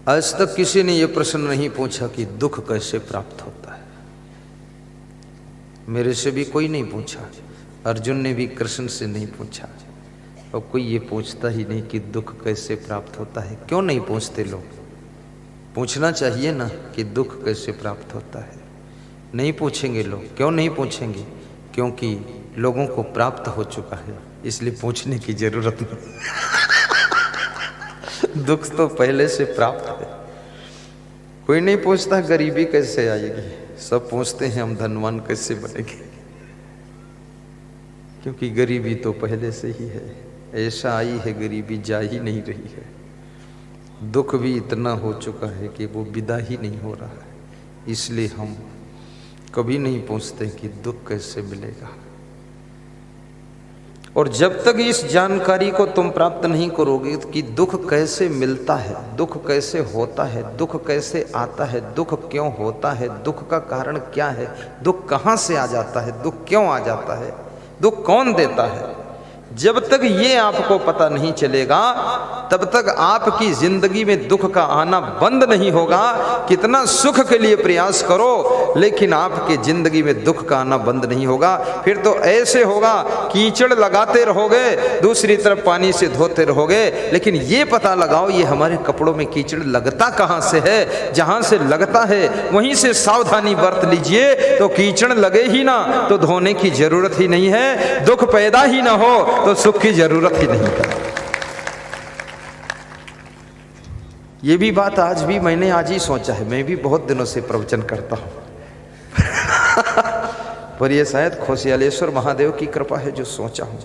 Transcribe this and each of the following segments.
आज तक किसी ने यह प्रश्न नहीं पूछा कि दुख कैसे प्राप्त होता है। मेरे से भी कोई नहीं पूछा, अर्जुन ने भी कृष्ण से नहीं पूछा, और कोई ये पूछता ही नहीं कि दुख कैसे प्राप्त होता है। क्यों नहीं पूछते लोग? पूछना चाहिए ना कि दुख कैसे प्राप्त होता है। नहीं पूछेंगे लोग। क्यों नहीं पूछेंगे? क्योंकि लोगों को प्राप्त हो चुका है, इसलिए पूछने की जरूरत नहीं। दुख तो पहले से प्राप्त है। कोई नहीं पूछता गरीबी कैसे आएगी, सब पूछते हैं हम धनवान कैसे बनेंगे, क्योंकि गरीबी तो पहले से ही है। ऐसा आई है गरीबी, जा ही नहीं रही है। दुख भी इतना हो चुका है कि वो विदा ही नहीं हो रहा है, इसलिए हम कभी नहीं पूछते कि दुख कैसे मिलेगा। और जब तक इस जानकारी को तुम प्राप्त नहीं करोगे कि दुख कैसे मिलता है, दुख कैसे होता है, दुख कैसे आता है, दुख क्यों होता है, दुख का कारण क्या है, दुख कहाँ से आ जाता है, दुख क्यों आ जाता है, दुख कौन देता है, जब तक ये आपको पता नहीं चलेगा तब तक आपकी जिंदगी में दुख का आना बंद नहीं होगा। कितना सुख के लिए प्रयास करो, लेकिन आपके जिंदगी में दुख का आना बंद नहीं होगा। फिर तो ऐसे होगा, कीचड़ लगाते रहोगे, दूसरी तरफ पानी से धोते रहोगे, लेकिन ये पता लगाओ ये हमारे कपड़ों में कीचड़ लगता कहाँ से है। जहां से लगता है वहीं से सावधानी बरत लीजिए, तो कीचड़ लगे ही ना तो धोने की जरूरत ही नहीं है, दुख पैदा ही ना हो तो सुख की जरूरत ही नहीं है। ये भी बात मैंने आज ही सोचा है। मैं भी बहुत दिनों से प्रवचन करता हूं पर ये शायद खोसियालेश्वर महादेव की कृपा है जो सोचा हूं।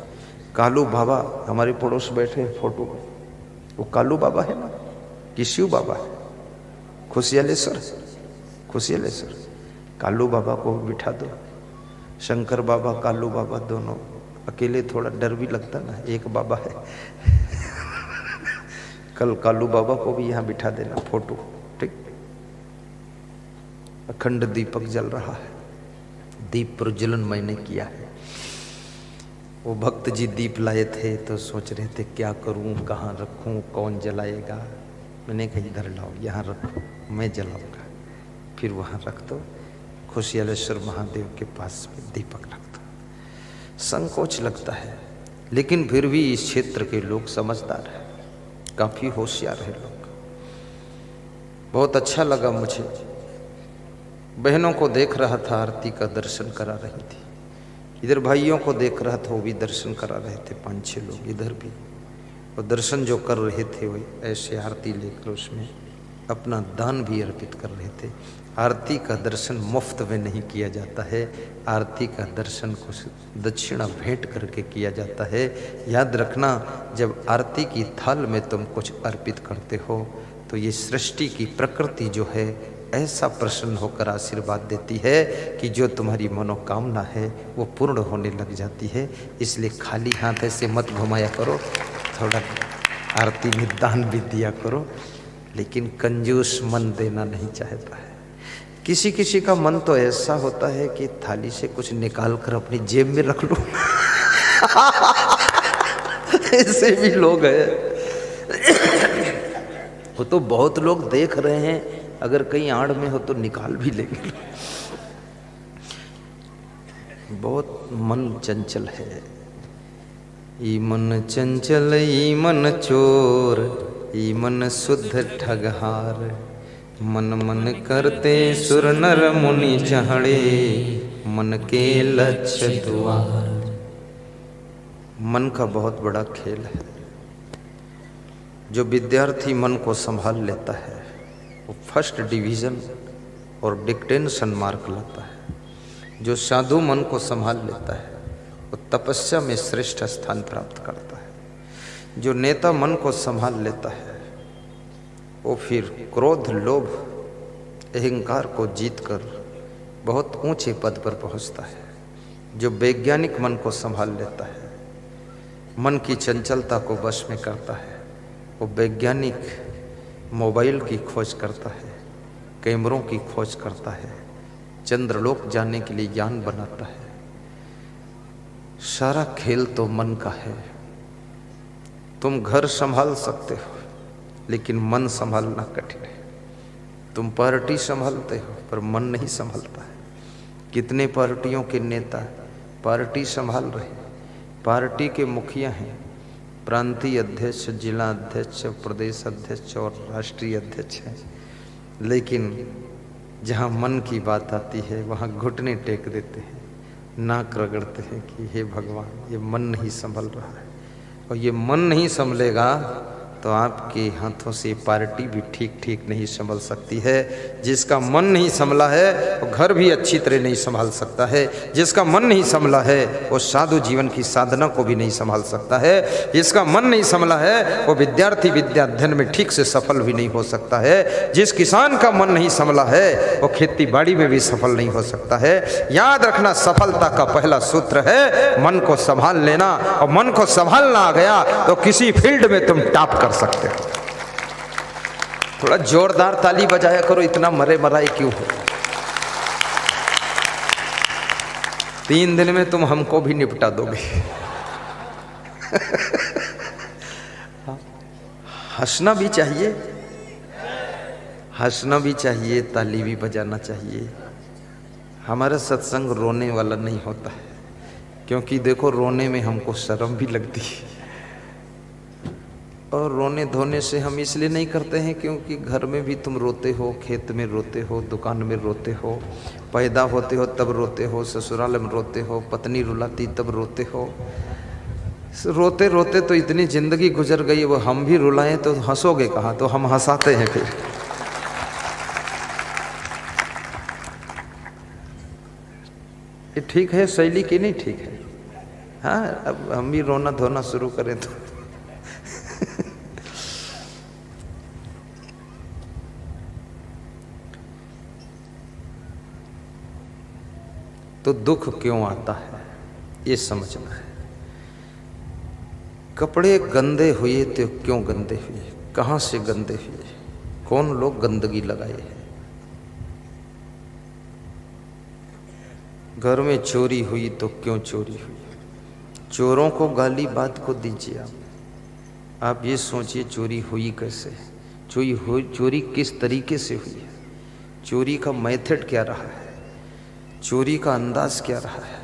कालू बाबा हमारे पड़ोस बैठे हैं फोटो में, वो कालू बाबा है ना कि शिव बाबा है? खोसियालेश्वर कालू बाबा को बिठा दो, शंकर बाबा कालू बाबा दोनों। अकेले थोड़ा डर भी लगता ना, एक बाबा है। कल कालू बाबा को भी यहाँ बिठा देना फोटो, ठीक। अखंड दीपक जल रहा है, दीप प्रज्वलन मैंने किया है। वो भक्त जी दीप लाए थे तो सोच रहे थे क्या करूं, कहाँ रखूं, कौन जलाएगा। मैंने कहा इधर लाओ, यहाँ रखो, मैं जलाऊंगा। फिर वहाँ रख दो, खोसियालेश्वर महादेव के पास में दीपक रख दो। संकोच लगता है, लेकिन फिर भी इस क्षेत्र के लोग समझदार हैं, काफी होशियार है लोग। बहुत अच्छा लगा मुझे, बहनों को देख रहा था आरती का दर्शन करा रही थी, इधर भाइयों को देख रहा था वो भी दर्शन करा रहे थे, 5-6 लोग इधर भी। और दर्शन जो कर रहे थे वो ऐसे आरती लेकर उसमें अपना दान भी अर्पित कर रहे थे। आरती का दर्शन मुफ्त में नहीं किया जाता है, आरती का दर्शन कुछ दक्षिणा भेंट करके किया जाता है। याद रखना, जब आरती की थाल में तुम कुछ अर्पित करते हो तो ये सृष्टि की प्रकृति जो है ऐसा प्रसन्न होकर आशीर्वाद देती है कि जो तुम्हारी मनोकामना है वो पूर्ण होने लग जाती है। इसलिए खाली हाथ ऐसे मत घुमाया करो, थोड़ा आरती में दान भी दिया करो, लेकिन कंजूस मन देना नहीं चाहता है। किसी किसी का मन तो ऐसा होता है कि थाली से कुछ निकाल कर अपनी जेब में रख लो। ऐसे भी लोग हैं। वो तो बहुत लोग देख रहे हैं, अगर कहीं आड़ में हो तो निकाल भी लेंगे। बहुत मन चंचल है। ई मन चंचल ई मन चोर, ई मन शुद्ध ठगहार, मन मन करते सुर नर मुनि चढ़े, मन के लक्ष्य द्वार। मन का बहुत बड़ा खेल है। जो विद्यार्थी मन को संभाल लेता है वो फर्स्ट डिवीज़न और डिक्टेंशन मार्क लाता है। जो साधु मन को संभाल लेता है वो तपस्या में श्रेष्ठ स्थान प्राप्त करता है। जो नेता मन को संभाल लेता है वो फिर क्रोध, लोभ, अहंकार को जीतकर बहुत ऊंचे पद पर पहुंचता है। जो वैज्ञानिक मन को संभाल लेता है, मन की चंचलता को वश में करता है, वो वैज्ञानिक मोबाइल की खोज करता है, कैमरों की खोज करता है, चंद्रलोक जाने के लिए यान बनाता है। सारा खेल तो मन का है। तुम घर संभाल सकते हो, लेकिन मन संभालना कठिन है। तुम पार्टी संभालते हो पर मन नहीं संभालता है। कितने पार्टियों के नेता पार्टी संभाल रहे, पार्टी के मुखिया हैं, प्रांतीय अध्यक्ष, जिला अध्यक्ष, प्रदेश अध्यक्ष और राष्ट्रीय अध्यक्ष हैं, लेकिन जहाँ मन की बात आती है वहाँ घुटने टेक देते हैं, नाक रगड़ते हैं कि हे भगवान, ये मन नहीं संभल रहा है। और ये मन नहीं संभलेगा तो आपके हाथों से पार्टी भी ठीक ठीक नहीं संभल सकती है। जिसका मन नहीं संभला है वो घर भी अच्छी तरह नहीं संभाल सकता है। जिसका मन नहीं संभला है वो साधु जीवन की साधना को भी नहीं संभाल सकता है। जिसका मन नहीं संभला है वो विद्यार्थी विद्या अध्ययन में ठीक से सफल भी नहीं हो सकता है। जिस किसान का मन नहीं संभला है वो खेती बाड़ी में भी सफल नहीं हो सकता है। याद रखना, सफलता का पहला सूत्र है मन को संभाल लेना, और मन को संभालना आ गया तो किसी फील्ड में तुम टॉप कर सकते हो। थोड़ा जोरदार ताली बजाया करो, इतना मरे मराए क्यों हो। 3 दिन में तुम हमको भी निपटा दोगे। हंसना भी चाहिए, हंसना भी चाहिए, ताली भी बजाना चाहिए। हमारा सत्संग रोने वाला नहीं होता है, क्योंकि देखो रोने में हमको शर्म भी लगती है। और रोने धोने से हम इसलिए नहीं करते हैं क्योंकि घर में भी तुम रोते हो, खेत में रोते हो, दुकान में रोते हो, पैदा होते हो तब रोते हो, ससुराल में रोते हो, पत्नी रुलाती तब रोते हो। रोते रोते तो इतनी जिंदगी गुजर गई, वो हम भी रुलाएं तो हंसोगे कहाँ, तो हम हंसाते हैं फिर। ये ठीक है शैली की नहीं ठीक है? हाँ, अब हम भी रोना धोना शुरू करें तो दुख क्यों आता है ये समझना है। कपड़े गंदे हुए तो क्यों गंदे हुए, कहाँ से गंदे हुए, कौन लोग गंदगी लगाए हैं। घर में चोरी हुई तो क्यों चोरी हुई, चोरों को गाली बात को दीजिए। आप ये सोचिए चोरी हुई कैसे, चोरी किस तरीके से हुई है, चोरी का मेथड क्या रहा है, चोरी का अंदाज क्या रहा है,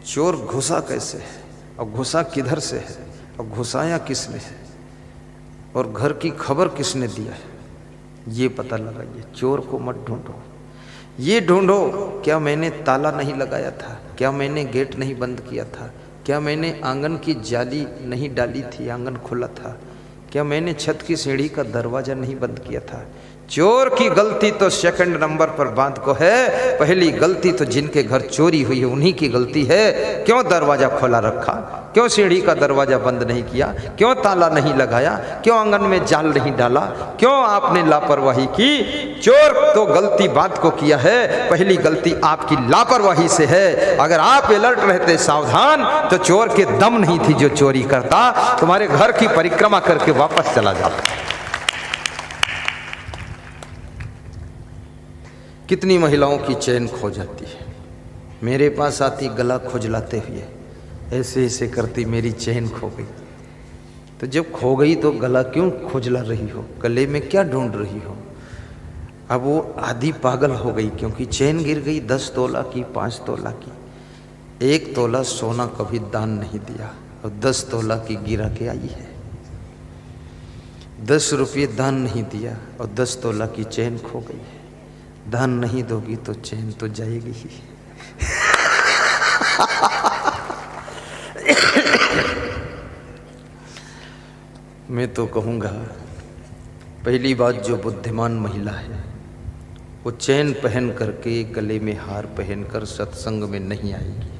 चोर घुसा कैसे है और घुसा किधर से है और घुसाया किसने है, और घर की खबर किसने दिया है, ये पता लगाइए। चोर को मत ढूंढो, ये ढूंढो क्या मैंने ताला नहीं लगाया था, क्या मैंने गेट नहीं बंद किया था, क्या मैंने आंगन की जाली नहीं डाली थी, आंगन खुला था, क्या मैंने छत की सीढ़ी का दरवाजा नहीं बंद किया था। चोर की गलती तो सेकंड नंबर पर बात को है, पहली गलती तो जिनके घर चोरी हुई है उन्हीं की गलती है। क्यों दरवाजा खोला रखा, क्यों सीढ़ी का दरवाजा बंद नहीं किया, क्यों ताला नहीं लगाया, क्यों आंगन में जाल नहीं डाला, क्यों आपने लापरवाही की। चोर तो गलती बात को किया है, पहली गलती आपकी लापरवाही से है। अगर आप अलर्ट रहते, सावधान, तो चोर के दम नहीं थी जो चोरी करता, तुम्हारे घर की परिक्रमा करके वापस चला जाता। कितनी महिलाओं की चैन खो जाती है, मेरे पास आती गला खुजलाते हुए, ऐसे ऐसे करती मेरी चैन खो गई। तो जब खो गई तो गला क्यों खुजला रही हो, गले में क्या ढूंढ रही हो। अब वो आधी पागल हो गई क्योंकि चैन गिर गई 10 तोला की, 5 तोला की। 1 तोला सोना कभी दान नहीं दिया और 10 तोला की गिरा के आई है। 10 रुपये दान नहीं दिया और 10 तोला की चैन खो गई है। दान नहीं दोगी तो चैन तो जाएगी ही। मैं तो कहूँगा पहली बात, जो बुद्धिमान महिला है वो चैन पहन करके, गले में हार पहनकर सत्संग में नहीं आएगी,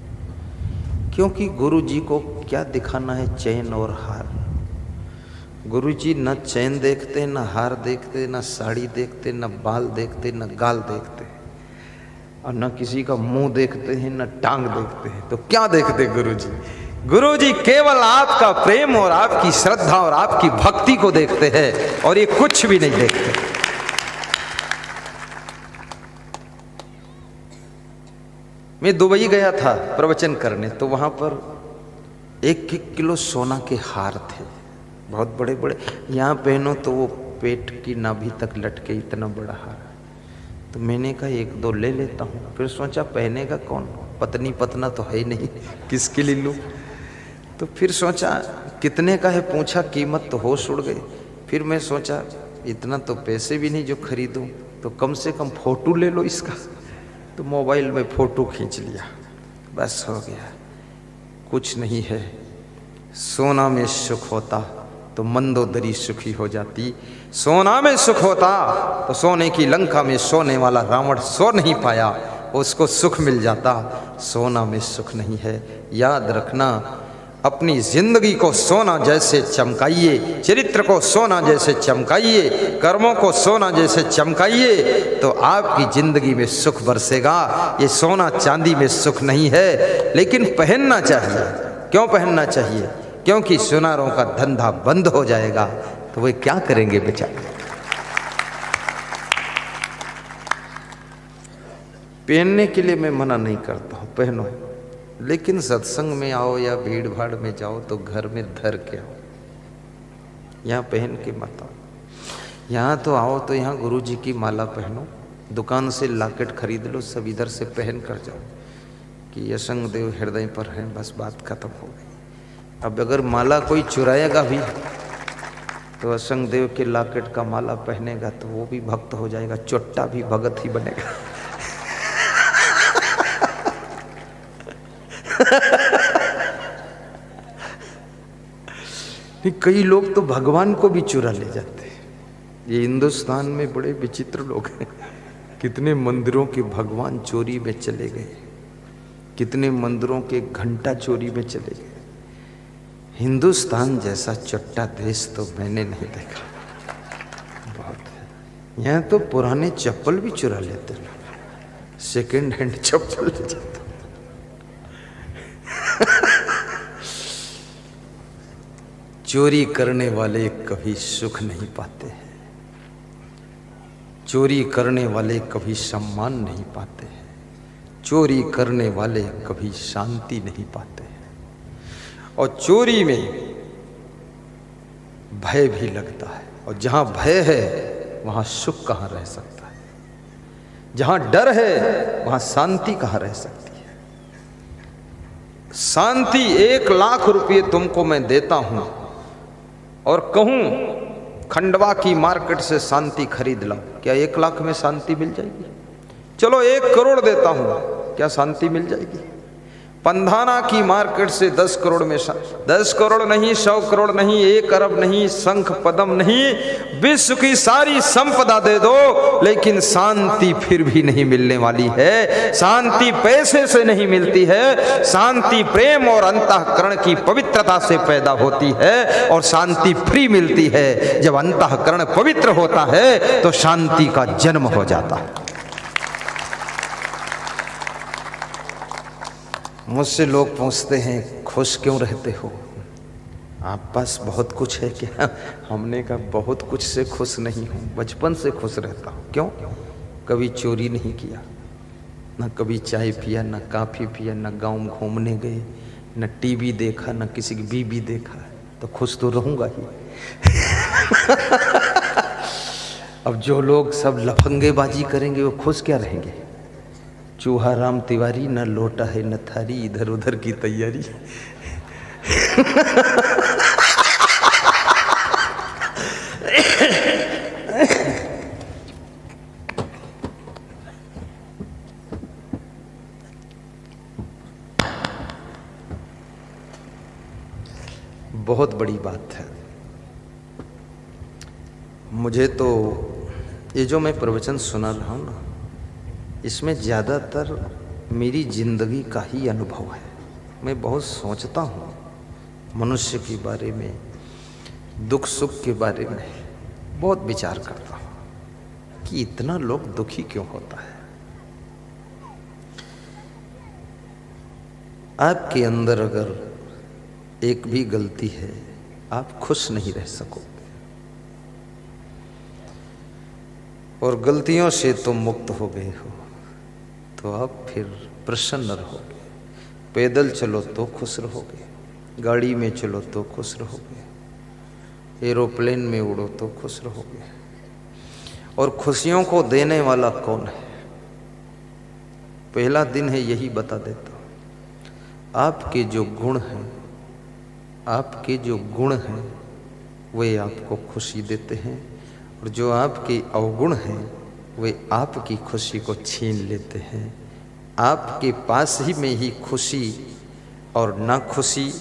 क्योंकि गुरु जी को क्या दिखाना है चैन और हार। गुरु जी न चैन देखते, न हार देखते, न साड़ी देखते, न बाल देखते, न गाल देखते, और न किसी का मुंह देखते हैं, न टांग देखते हैं। तो क्या देखते गुरु जी? गुरु जी केवल आपका प्रेम और आपकी श्रद्धा और आपकी भक्ति को देखते हैं, और ये कुछ भी नहीं देखते। मैं दुबई गया था प्रवचन करने, तो वहां पर 1-1 किलो सोना के हार थे। बहुत बड़े बड़े, यहाँ पहनो तो वो पेट की नाभि तक लटके इतना बड़ा हार। तो मैंने कहा एक दो ले लेता हूँ, फिर सोचा पहनेगा कौन, पत्नी पतना तो है ही नहीं, किसके लिए लूँ। तो फिर सोचा कितने का है, पूछा कीमत तो होश उड़ गई। फिर मैं सोचा इतना तो पैसे भी नहीं जो खरीदूं, तो कम से कम फोटो ले लो इसका। तो मोबाइल में फ़ोटो खींच लिया, बस हो गया। कुछ नहीं है, सोना में सुख होता तो मंदोदरी सुखी हो जाती। सोना में सुख होता तो सोने की लंका में सोने वाला रावण सो नहीं पाया, उसको सुख मिल जाता। सोना में सुख नहीं है, याद रखना। अपनी जिंदगी को सोना जैसे चमकाइए, चरित्र को सोना जैसे चमकाइए, कर्मों को सोना जैसे चमकाइए, तो आपकी जिंदगी में सुख बरसेगा। ये सोना चांदी में सुख नहीं है, लेकिन पहनना चाहिए। क्यों पहनना चाहिए? क्योंकि सुनारों का धंधा बंद हो जाएगा, तो वे क्या करेंगे बेचारे। पहनने के लिए मैं मना नहीं करता हूँ, पहनो, लेकिन सत्संग में आओ या भीड़ भाड़ में जाओ तो घर में धर के आओ, यहाँ पहन के मत आओ। यहाँ तो आओ तो यहाँ गुरु जी की माला पहनो, दुकान से लॉकेट खरीद लो, सब इधर से पहन कर जाओ कि यसंग देव हृदय पर है, बस बात खत्म हो गई। अब अगर माला कोई चुराएगा भी तो असंग देव के लॉकेट का माला पहनेगा तो वो भी भक्त हो जाएगा, चोट्टा भी भगत ही बनेगा। कई लोग तो भगवान को भी चुरा ले जाते हैं। ये हिंदुस्तान में बड़े विचित्र लोग हैं। कितने मंदिरों के भगवान चोरी में चले गए, कितने मंदिरों के घंटा चोरी में चले गए। हिंदुस्तान जैसा चट्टा देश तो मैंने नहीं देखा, बहुत है। यहाँ तो पुराने चप्पल भी चुरा लेते हैं, सेकेंड हैंड चप्पल ले जाते। चोरी करने वाले कभी सुख नहीं पाते हैं, चोरी करने वाले कभी सम्मान नहीं पाते हैं, चोरी करने वाले कभी शांति नहीं पाते हैं। और चोरी में भय भी लगता है, और जहां भय है वहां सुख कहां रह सकता है, जहां डर है वहां शांति कहां रह सकती है। शांति 1 लाख रुपये तुमको मैं देता हूं और कहूं खंडवा की मार्केट से शांति खरीद लो, क्या 1 लाख में शांति मिल जाएगी? चलो 1 करोड़ देता हूं, क्या शांति मिल जाएगी? पंधाना की मार्केट से 10 करोड़ में 10 करोड़ नहीं, 100 करोड़ नहीं, 1 अरब नहीं, शंख पदम नहीं, विश्व की सारी संपदा दे दो, लेकिन शांति फिर भी नहीं मिलने वाली है। शांति पैसे से नहीं मिलती है, शांति प्रेम और अंतःकरण की पवित्रता से पैदा होती है, और शांति फ्री मिलती है। जब अंतःकरण पवित्र होता है तो शांति का जन्म हो जाता है। मुझसे लोग पूछते हैं खुश क्यों रहते हो, आप पास बहुत कुछ है क्या? हमने कहा बहुत कुछ से खुश नहीं हूँ, बचपन से खुश रहता हूँ। क्यों? कभी चोरी नहीं किया, न कभी चाय पिया, न कॉफ़ी पिया, न गाँव घूमने गए, न टीवी देखा, न किसी की बीवी देखा, तो खुश तो रहूँगा ही। अब जो लोग सब लफंगेबाजी करेंगे वो खुश क्या रहेंगे? चूहा राम तिवारी, न लोटा है न थारी, इधर उधर की तैयारी। बहुत बड़ी बात है। मुझे तो ये जो मैं प्रवचन सुना रहा हूँ ना, इसमें ज़्यादातर मेरी जिंदगी का ही अनुभव है। मैं बहुत सोचता हूँ मनुष्य के बारे में, दुख सुख के बारे में बहुत विचार करता हूँ कि इतना लोग दुखी क्यों होता है। आपके अंदर अगर एक भी गलती है, आप खुश नहीं रह सकोगे, और गलतियों से तुम मुक्त हो गए हो तो आप फिर प्रसन्न रहोगे। पैदल चलो तो खुश रहोगे, गाड़ी में चलो तो खुश रहोगे, एरोप्लेन में उड़ो तो खुश रहोगे। और खुशियों को देने वाला कौन है? पहला दिन है, यही बता देता हूँ। आपके जो गुण हैं, आपके जो गुण हैं वे आपको खुशी देते हैं, और जो आपके अवगुण हैं वे आपकी खुशी को छीन लेते हैं। आपके पास ही में ही खुशी और ना खुशी,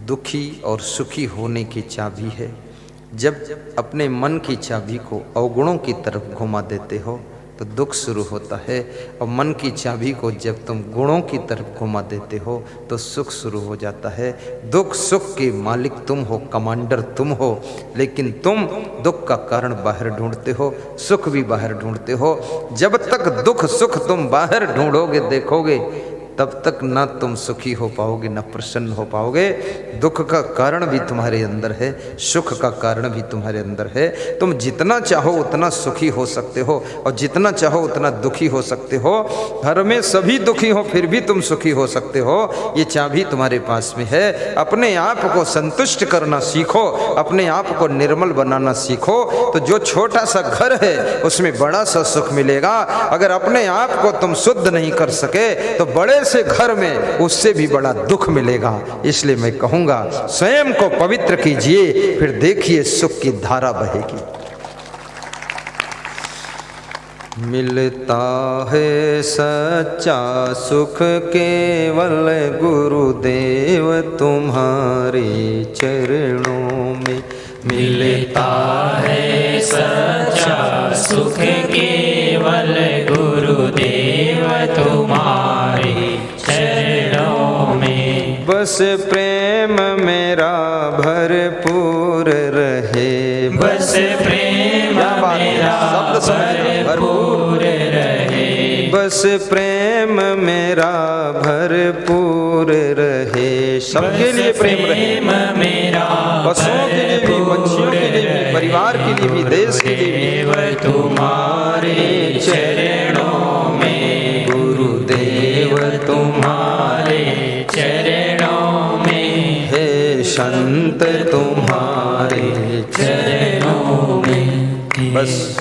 दुखी और सुखी होने की चाबी है। जब अपने मन की चाबी को अवगुणों की तरफ घुमा देते हो तो दुख शुरू होता है, और मन की चाबी को जब तुम गुणों की तरफ घुमा देते हो तो सुख शुरू हो जाता है। दुख सुख के मालिक तुम हो, कमांडर तुम हो, लेकिन तुम दुख का कारण बाहर ढूंढते हो, सुख भी बाहर ढूंढते हो। जब तक दुख सुख तुम बाहर ढूंढोगे, देखोगे, तब तक ना तुम सुखी हो पाओगे, ना प्रसन्न हो पाओगे। दुख का कारण भी तुम्हारे अंदर है, सुख का कारण भी तुम्हारे अंदर है। तुम जितना चाहो उतना सुखी हो सकते हो, और जितना चाहो उतना दुखी हो सकते हो। घर में सभी दुखी हो फिर भी तुम सुखी हो सकते हो। ये चाबी तुम्हारे पास में है। अपने आप को संतुष्ट करना सीखो, अपने आप को निर्मल बनाना सीखो, तो जो छोटा सा घर है उसमें बड़ा सा सुख मिलेगा। अगर अपने आप को तुम शुद्ध नहीं कर सके तो बड़े से घर में उससे भी बड़ा दुख मिलेगा। इसलिए मैं कहूंगा, स्वयं को पवित्र कीजिए, फिर देखिए सुख की धारा बहेगी। मिलता है सच्चा सुख केवल गुरुदेव तुम्हारे चरणों में। मिलता है सच्चा सुख केवल गुरुदेव तुम्हारे चरणों में। बस प्रेम मेरा भरपूर रहे, बस प्रेम मेरा भरपूर रहे, बस प्रेम मेरा भरपूर रहे। सबके लिए प्रेम रहे, मेरा पशुओं के लिए भी, पंछियों के लिए भी, परिवार के लिए भी, देश के लिए भी। तुम्हारे चरणों में गुरुदेव तुम्हारे चरणों में, हे संत तुम्हारे चरणों में। बस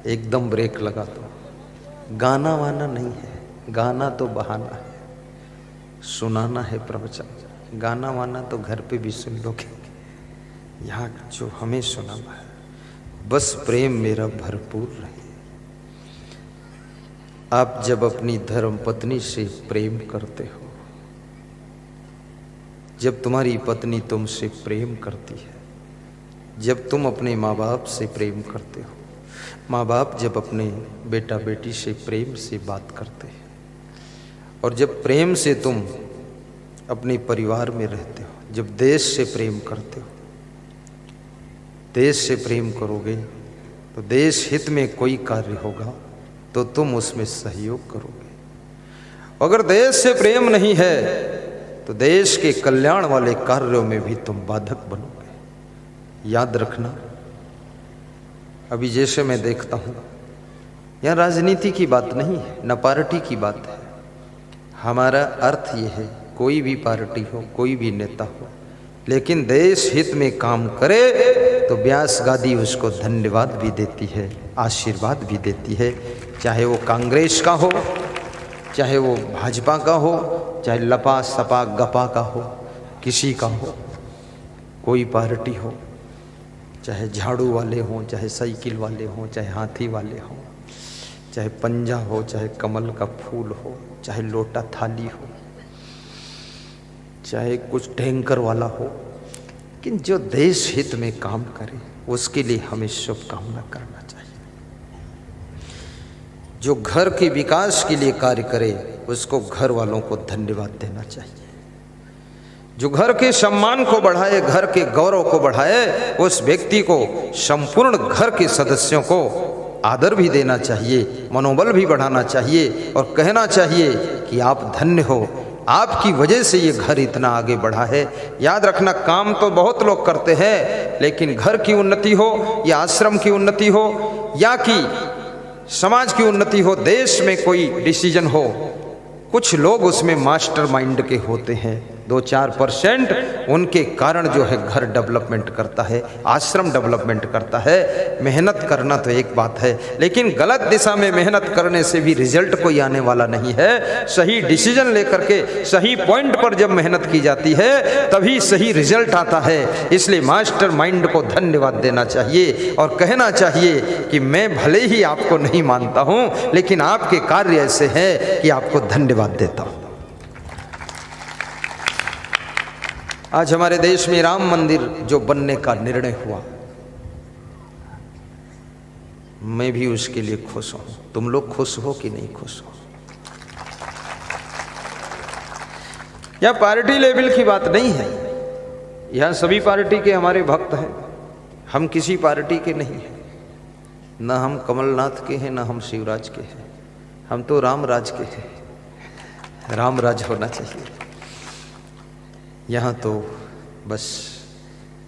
एकदम ब्रेक लगा दो। गाना वाना नहीं है, गाना तो बहाना है, सुनाना है प्रवचन। गाना वाना तो घर पे भी सुन लोगे, यहाँ जो हमें सुनाना है। बस प्रेम मेरा भरपूर रहे। आप जब अपनी धर्म पत्नी से प्रेम करते हो, जब तुम्हारी पत्नी तुमसे प्रेम करती है, जब तुम अपने माँ बाप से प्रेम करते हो, माँ बाप जब अपने बेटा बेटी से प्रेम से बात करते हैं, और जब प्रेम से तुम अपने परिवार में रहते हो, जब देश से प्रेम करते हो, देश से प्रेम करोगे तो देश हित में कोई कार्य होगा तो तुम उसमें सहयोग करोगे। अगर देश से प्रेम नहीं है तो देश के कल्याण वाले कार्यों में भी तुम बाधक बनोगे। याद रखना, अभी जैसे मैं देखता हूँ, यहाँ राजनीति की बात नहीं है, न पार्टी की बात है। हमारा अर्थ ये है, कोई भी पार्टी हो, कोई भी नेता हो, लेकिन देश हित में काम करे तो व्यास गादी उसको धन्यवाद भी देती है, आशीर्वाद भी देती है। चाहे वो कांग्रेस का हो, चाहे वो भाजपा का हो, चाहे लपा सपा गपा का हो, किसी का हो, कोई पार्टी हो, चाहे झाड़ू वाले हों, चाहे साइकिल वाले हों, चाहे हाथी वाले हों, चाहे पंजा हो, चाहे कमल का फूल हो, चाहे लोटा थाली हो, चाहे कुछ टैंकर वाला हो, लेकिन जो देश हित में काम करे उसके लिए हमें शुभकामना करना चाहिए। जो घर के विकास के लिए कार्य करे उसको घर वालों को धन्यवाद देना चाहिए। जो घर के सम्मान को बढ़ाए, घर के गौरव को बढ़ाए, उस व्यक्ति को, संपूर्ण घर के सदस्यों को आदर भी देना चाहिए, मनोबल भी बढ़ाना चाहिए, और कहना चाहिए कि आप धन्य हो, आपकी वजह से ये घर इतना आगे बढ़ा है। याद रखना, काम तो बहुत लोग करते हैं, लेकिन घर की उन्नति हो, या आश्रम की उन्नति हो, या कि समाज की उन्नति हो, देश में कोई डिसीजन हो, कुछ लोग उसमें मास्टर माइंड के होते हैं, 2-4% उनके कारण जो है घर डेवलपमेंट करता है, आश्रम डेवलपमेंट करता है। मेहनत करना तो एक बात है, लेकिन गलत दिशा में मेहनत करने से भी रिजल्ट कोई आने वाला नहीं है। सही डिसीजन लेकर के सही पॉइंट पर जब मेहनत की जाती है तभी सही रिजल्ट आता है। इसलिए मास्टर माइंड को धन्यवाद देना चाहिए और कहना चाहिए कि मैं भले ही आपको नहीं मानता हूं, लेकिन आपके कार्य ऐसे हैं कि आपको धन्यवाद देता हूं। आज हमारे देश में राम मंदिर जो बनने का निर्णय हुआ, मैं भी उसके लिए खुश हूं। तुम लोग खुश हो कि नहीं खुश हो? यह पार्टी लेवल की बात नहीं है, यहां सभी पार्टी के हमारे भक्त हैं। हम किसी पार्टी के नहीं हैं, न हम कमलनाथ के हैं, न हम शिवराज के हैं। हम तो राम राज के हैं। राम राज होना चाहिए। यहाँ तो बस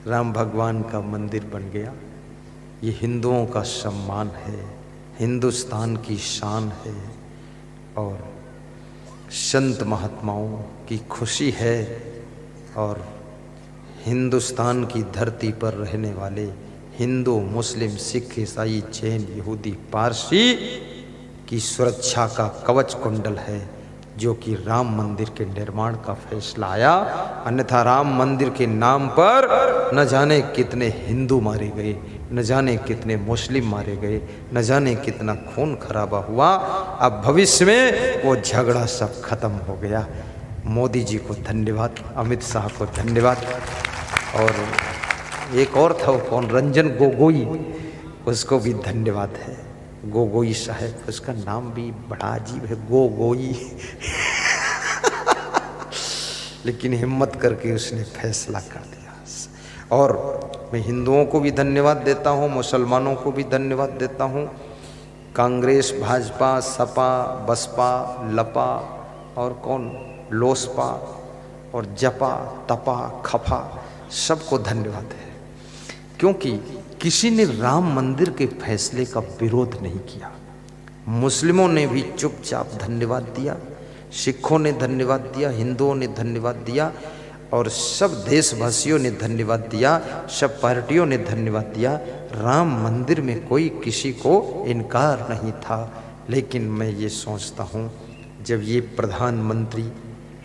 राम भगवान का मंदिर बन गया। ये हिंदुओं का सम्मान है, हिंदुस्तान की शान है और संत महात्माओं की खुशी है। और हिंदुस्तान की धरती पर रहने वाले हिंदू, मुस्लिम, सिख, ईसाई, जैन, यहूदी, पारसी की सुरक्षा का कवच कुंडल है जो कि राम मंदिर के निर्माण का फैसला आया। अन्यथा राम मंदिर के नाम पर न जाने कितने हिंदू मारे गए, न जाने कितने मुस्लिम मारे गए, न जाने कितना खून खराबा हुआ। अब भविष्य में वो झगड़ा सब खत्म हो गया। मोदी जी को धन्यवाद, अमित शाह को धन्यवाद। और एक और था, वो कौन, रंजन गोगोई, उसको भी धन्यवाद है। गोगोई साहब, उसका नाम भी बड़ा अजीब है, गोगोई लेकिन हिम्मत करके उसने फैसला कर दिया। और मैं हिंदुओं को भी धन्यवाद देता हूँ, मुसलमानों को भी धन्यवाद देता हूँ। कांग्रेस, भाजपा, सपा, बसपा, लपा और कौन, लोसपा और जपा, तपा, खफा, सबको धन्यवाद है, क्योंकि किसी ने राम मंदिर के फैसले का विरोध नहीं किया। मुस्लिमों ने भी चुपचाप धन्यवाद दिया, सिखों ने धन्यवाद दिया, हिंदुओं ने धन्यवाद दिया और सब देशवासियों ने धन्यवाद दिया, सब पार्टियों ने धन्यवाद दिया। राम मंदिर में कोई किसी को इनकार नहीं था। लेकिन मैं ये सोचता हूँ, जब ये प्रधानमंत्री,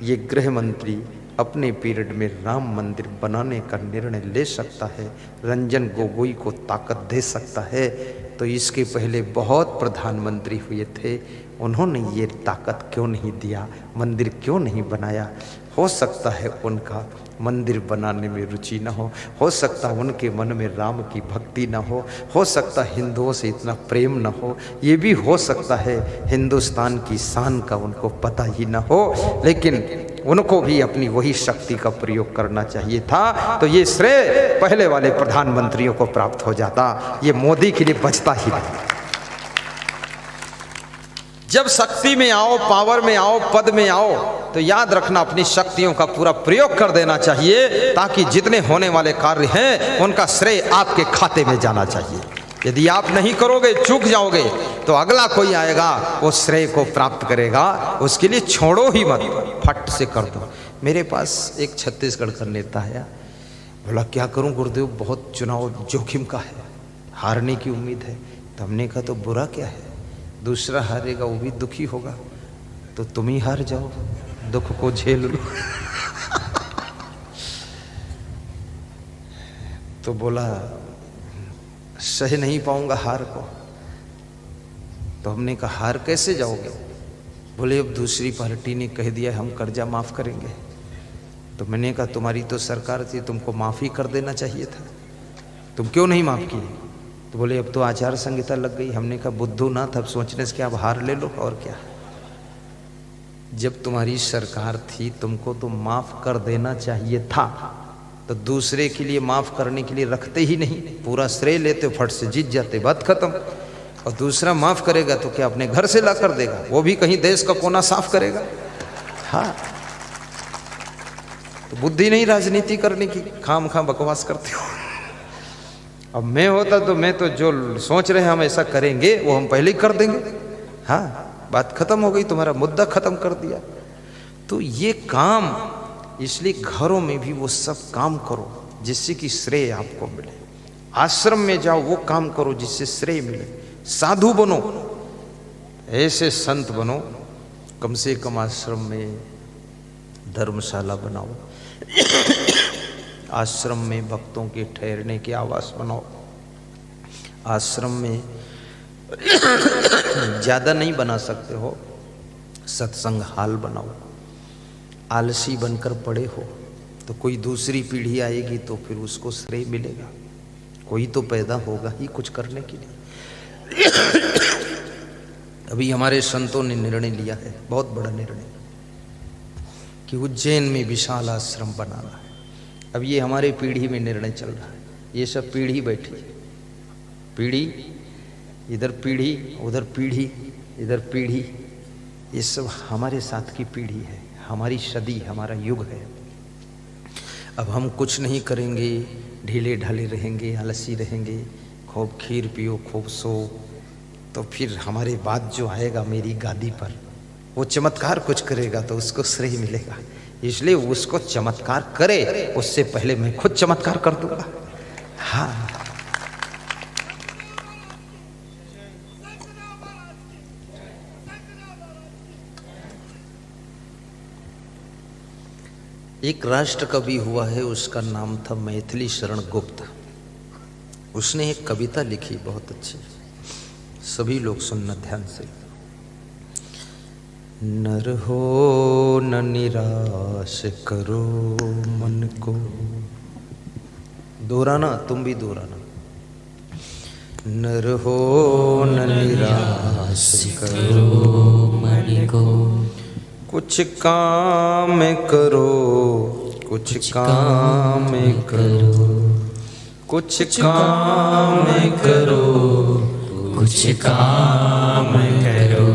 ये गृह मंत्री अपने पीरियड में राम मंदिर बनाने का निर्णय ले सकता है, रंजन गोगोई को ताकत दे सकता है, तो इसके पहले बहुत प्रधानमंत्री हुए थे, उन्होंने ये ताकत क्यों नहीं दिया, मंदिर क्यों नहीं बनाया? हो सकता है उनका मंदिर बनाने में रुचि न हो सकता है उनके मन में राम की भक्ति न हो सकता है हिंदुओं से इतना प्रेम न हो, ये भी हो सकता है हिंदुस्तान की शान का उनको पता ही न हो। लेकिन उनको भी अपनी वही शक्ति का प्रयोग करना चाहिए था, तो ये श्रेय पहले वाले प्रधानमंत्रियों को प्राप्त हो जाता, ये मोदी के लिए बचता ही नहीं। जब शक्ति में आओ, पावर में आओ, पद में आओ, तो याद रखना अपनी शक्तियों का पूरा प्रयोग कर देना चाहिए, ताकि जितने होने वाले कार्य हैं उनका श्रेय आपके खाते में जाना चाहिए। यदि आप नहीं करोगे, चूक जाओगे, तो अगला कोई आएगा, वो श्रेय को प्राप्त करेगा। उसके लिए छोड़ो ही मत, फट से कर दो। मेरे पास एक छत्तीसगढ़ का नेता है, बोला क्या करूं गुरुदेव, बहुत चुनाव जोखिम का है, हारने की उम्मीद है। तो हमने कहा तो बुरा क्या है, दूसरा हारेगा वो भी दुखी होगा, तो तुम ही हार जाओ, दुख को झेल लो। तो बोला सह नहीं पाऊंगा हार को। तो हमने कहा हार कैसे जाओगे? बोले अब दूसरी पार्टी ने कह दिया हम कर्जा माफ करेंगे। तो मैंने कहा तुम्हारी तो सरकार थी, तुमको माफी कर देना चाहिए था, तुम क्यों नहीं माफ किए? तो बोले अब तो आचार संहिता लग गई। हमने कहा बुद्धू ना था, अब सोचने से क्या, अब हार ले लो और क्या। जब तुम्हारी सरकार थी तुमको तो माफ कर देना चाहिए था, तो दूसरे के लिए माफ करने के लिए रखते ही नहीं, पूरा श्रेय लेते, फट से जीत जाते, बात खत्म। और दूसरा माफ करेगा तो क्या अपने घर से ला कर देगा, वो भी कहीं देश का कोना साफ करेगा। हाँ, तो बुद्धि नहीं राजनीति करने की, खाम खाम बकवास करते हो। अब मैं होता तो मैं तो जो सोच रहे हैं हम ऐसा करेंगे वो हम पहले ही कर देंगे। हाँ, बात खत्म हो गई, तुम्हारा मुद्दा खत्म कर दिया। तो ये काम इसलिए घरों में भी वो सब काम करो जिससे कि श्रेय आपको मिले। आश्रम में जाओ, वो काम करो जिससे श्रेय मिले। साधु बनो, ऐसे संत बनो, कम से कम आश्रम में धर्मशाला बनाओ, आश्रम में भक्तों के ठहरने के आवास बनाओ, आश्रम में ज़्यादा नहीं बना सकते हो, सत्संग हाल बनाओ। आलसी बनकर पड़े हो तो कोई दूसरी पीढ़ी आएगी तो फिर उसको श्रेय मिलेगा, कोई तो पैदा होगा ही कुछ करने के लिए। अभी हमारे संतों ने निर्णय लिया है, बहुत बड़ा निर्णय, कि उज्जैन में विशाल आश्रम बनाना है। अब ये हमारे पीढ़ी में निर्णय चल रहा है, ये सब पीढ़ी बैठी है, पीढ़ी इधर पीढ़ी उधर पीढ़ी इधर पीढ़ी, ये सब हमारे साथ की पीढ़ी है, हमारी सदी, हमारा युग है। अब हम कुछ नहीं करेंगे, ढीले ढाले रहेंगे, आलसी रहेंगे, खूब खीर पियो, खूब सो, तो फिर हमारे बाद जो आएगा मेरी गादी पर, वो चमत्कार कुछ करेगा तो उसको श्रेय मिलेगा। इसलिए उसको चमत्कार करे उससे पहले मैं खुद चमत्कार कर दूंगा। हाँ, एक राष्ट्र कवि हुआ है, उसका नाम था मैथिली शरण गुप्त। उसने एक कविता लिखी बहुत अच्छी, सभी लोग सुनना ध्यान से। नर हो न निराश करो मन को, दोहराना, तुम भी दोहराना। नर हो न निराश करो मन को, कुछ काम करो, कुछ काम करो, कुछ काम करो, कुछ काम करो,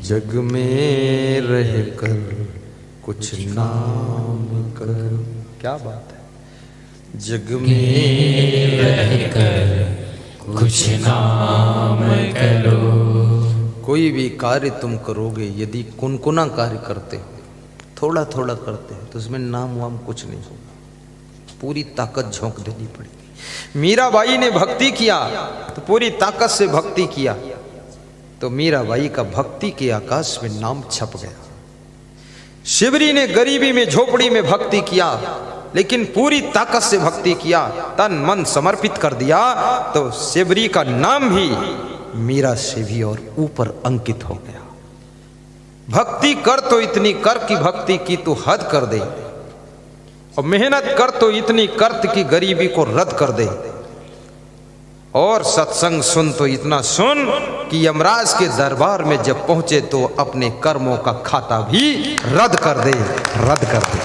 जग में रह कर कुछ नाम करो। क्या बात है, जग में रह कर कुछ नाम करो। कोई भी कार्य तुम करोगे, यदि कुनकुना कार्य करते हो, थोड़ा थोड़ा करते हो, तो उसमें नाम वाम कुछ नहीं होगा, पूरी ताकत झोंक देनी पड़ेगी। मीराबाई ने भक्ति किया तो पूरी ताकत से भक्ति किया, तो मीराबाई का भक्ति के आकाश में नाम छप गया। शिवरी ने गरीबी में झोपड़ी में भक्ति किया, लेकिन पूरी ताकत से भक्ति किया, तन मन समर्पित कर दिया, तो शिवरी का नाम भी मीरा से भी और ऊपर अंकित हो गया। भक्ति कर तो इतनी कर कि भक्ति की तू हद कर दे, और मेहनत कर तो इतनी कर कि गरीबी को रद्द कर दे, और सत्संग सुन तो इतना सुन कि यमराज के दरबार में जब पहुंचे तो अपने कर्मों का खाता भी रद्द कर दे, रद्द कर दे।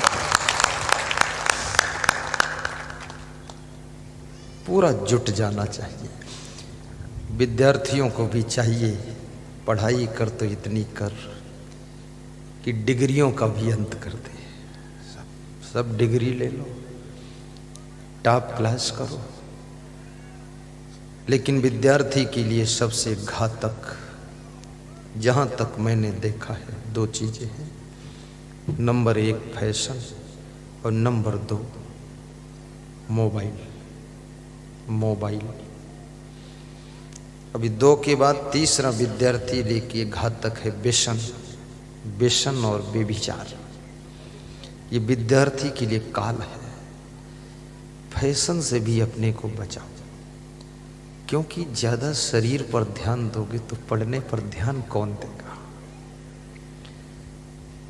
पूरा जुट जाना चाहिए। विद्यार्थियों को भी चाहिए, पढ़ाई कर तो इतनी कर कि डिग्रियों का भी अंत कर दे। सब डिग्री ले लो, टॉप क्लास करो, लेकिन विद्यार्थी के लिए सबसे घातक, जहाँ तक मैंने देखा है, दो चीज़ें हैं। नंबर 1 फैशन और नंबर 2 मोबाइल। मोबाइल अभी 2 के बाद तीसरा विद्यार्थी लेके घातक है व्यसन। व्यसन और बेविचार, ये विद्यार्थी के लिए काल है। फैशन से भी अपने को बचाओ, क्योंकि ज़्यादा शरीर पर ध्यान दोगे तो पढ़ने पर ध्यान कौन देगा।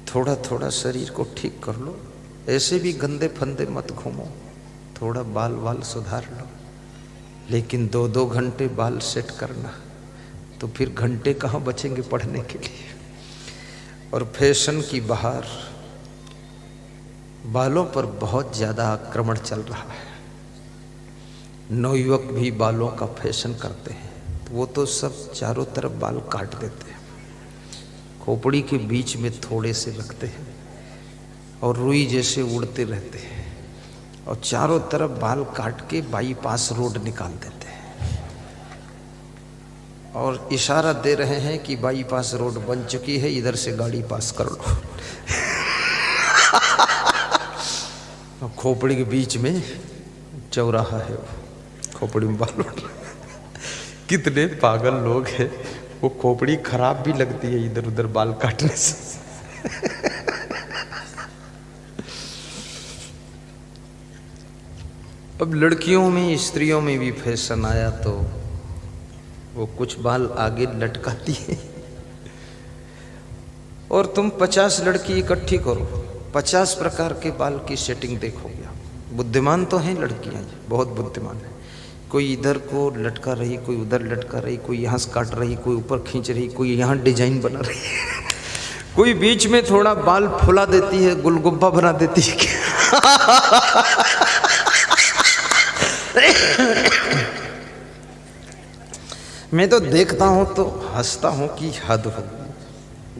थोड़ा थोड़ा शरीर को ठीक कर लो, ऐसे भी गंदे फंदे मत घूमो, थोड़ा बाल वाल सुधार लो, लेकिन 2-2 घंटे बाल सेट करना, तो फिर घंटे कहाँ बचेंगे पढ़ने के लिए। और फैशन की बहार, बालों पर बहुत ज़्यादा आक्रमण चल रहा है। नवयुवक भी बालों का फैशन करते हैं, तो वो तो सब चारों तरफ बाल काट देते हैं, खोपड़ी के बीच में थोड़े से रखते हैं और रुई जैसे उड़ते रहते हैं, और चारों तरफ बाल काट के बाईपास रोड निकाल देते हैं और इशारा दे रहे हैं कि बाईपास रोड बन चुकी है, इधर से गाड़ी पास कर लो। खोपड़ी के बीच में चौराहा है, वो खोपड़ी में बाल उठ रहा। कितने पागल लोग हैं, वो खोपड़ी खराब भी लगती है इधर उधर बाल काटने से। अब लड़कियों में स्त्रियों में भी फैशन आया तो वो कुछ बाल आगे लटकाती है। और तुम 50 लड़की इकट्ठी करो, 50 प्रकार के बाल की सेटिंग देखोगे। बुद्धिमान तो हैं लड़कियां, बहुत बुद्धिमान है। कोई इधर को लटका रही, कोई उधर लटका रही, कोई यहाँ से काट रही, कोई ऊपर खींच रही, कोई यहाँ डिजाइन बना रही है, कोई बीच में थोड़ा बाल फुला देती है, गुलगुब्बा बना देती है। मैं तो देखता हूं तो हंसता हूं कि हद हो।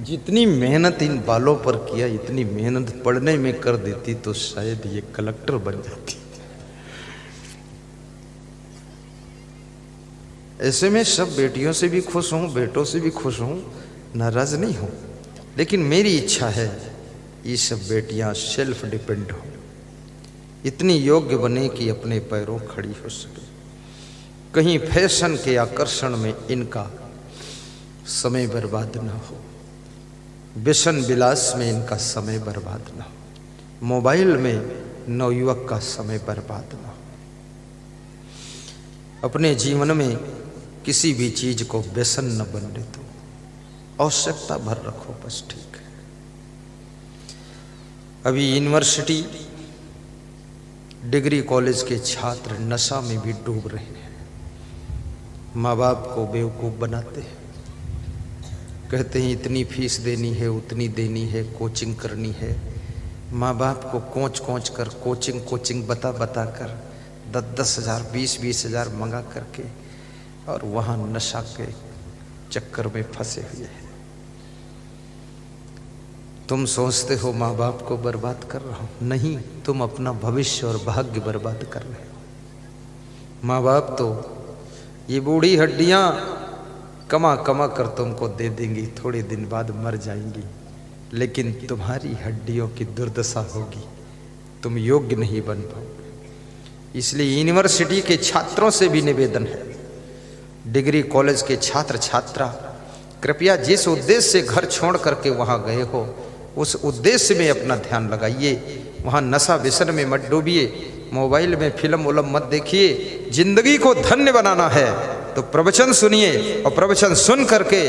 जितनी मेहनत इन बालों पर किया, इतनी मेहनत पढ़ने में कर देती तो शायद ये कलेक्टर बन जाती। ऐसे में सब बेटियों से भी खुश हूं, बेटों से भी खुश हूं, नाराज नहीं हूं। लेकिन मेरी इच्छा है ये सब बेटियां सेल्फ डिपेंड हो, इतनी योग्य बने कि अपने पैरों खड़ी हो सके। कहीं फैशन के आकर्षण में इनका समय बर्बाद न हो, व्यसन विलास में इनका समय बर्बाद न हो, मोबाइल में नवयुवक का समय बर्बाद न हो। अपने जीवन में किसी भी चीज को व्यसन न बनने दो, आवश्यकता भर रखो, बस ठीक है। अभी यूनिवर्सिटी डिग्री कॉलेज के छात्र नशा में भी डूब रहे हैं। माँ बाप को बेवकूफ़ बनाते हैं, कहते हैं इतनी फीस देनी है, उतनी देनी है, कोचिंग करनी है। माँ बाप को कोच कर कोचिंग बता कर 10 हज़ार 20 हज़ार मंगा करके और वहाँ नशा के चक्कर में फंसे हुए हैं। तुम सोचते हो माँ बाप को बर्बाद कर रहा हूँ, नहीं, तुम अपना भविष्य और भाग्य बर्बाद कर रहे हो। माँ बाप तो ये बूढ़ी हड्डियाँ कमा कर तुमको दे देंगी, थोड़े दिन बाद मर जाएंगी, लेकिन तुम्हारी हड्डियों की दुर्दशा होगी, तुम योग्य नहीं बन पाओगे। इसलिए यूनिवर्सिटी के छात्रों से भी निवेदन है, डिग्री कॉलेज के छात्र छात्रा, कृपया जिस उद्देश्य से घर छोड़ करके वहाँ गए हो, उस उद्देश्य में अपना ध्यान लगाइए। वहाँ नशा व्यसन में मत डूबिए, मोबाइल में फिल्म उलम मत देखिए। जिंदगी को धन्य बनाना है तो प्रवचन सुनिए, और प्रवचन सुन करके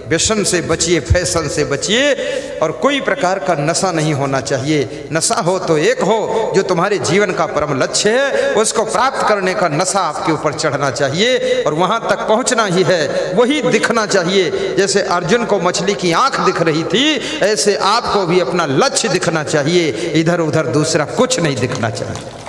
व्यसन से बचिए, फैशन से बचिए, और कोई प्रकार का नशा नहीं होना चाहिए। नशा हो तो एक हो जो तुम्हारे जीवन का परम लक्ष्य है, उसको प्राप्त करने का नशा आपके ऊपर चढ़ना चाहिए और वहां तक पहुंचना ही है, वही दिखना चाहिए। जैसे अर्जुन को मछली की आंख दिख रही थी, ऐसे आपको भी अपना लक्ष्य दिखना चाहिए, इधर उधर दूसरा कुछ नहीं दिखना चाहिए।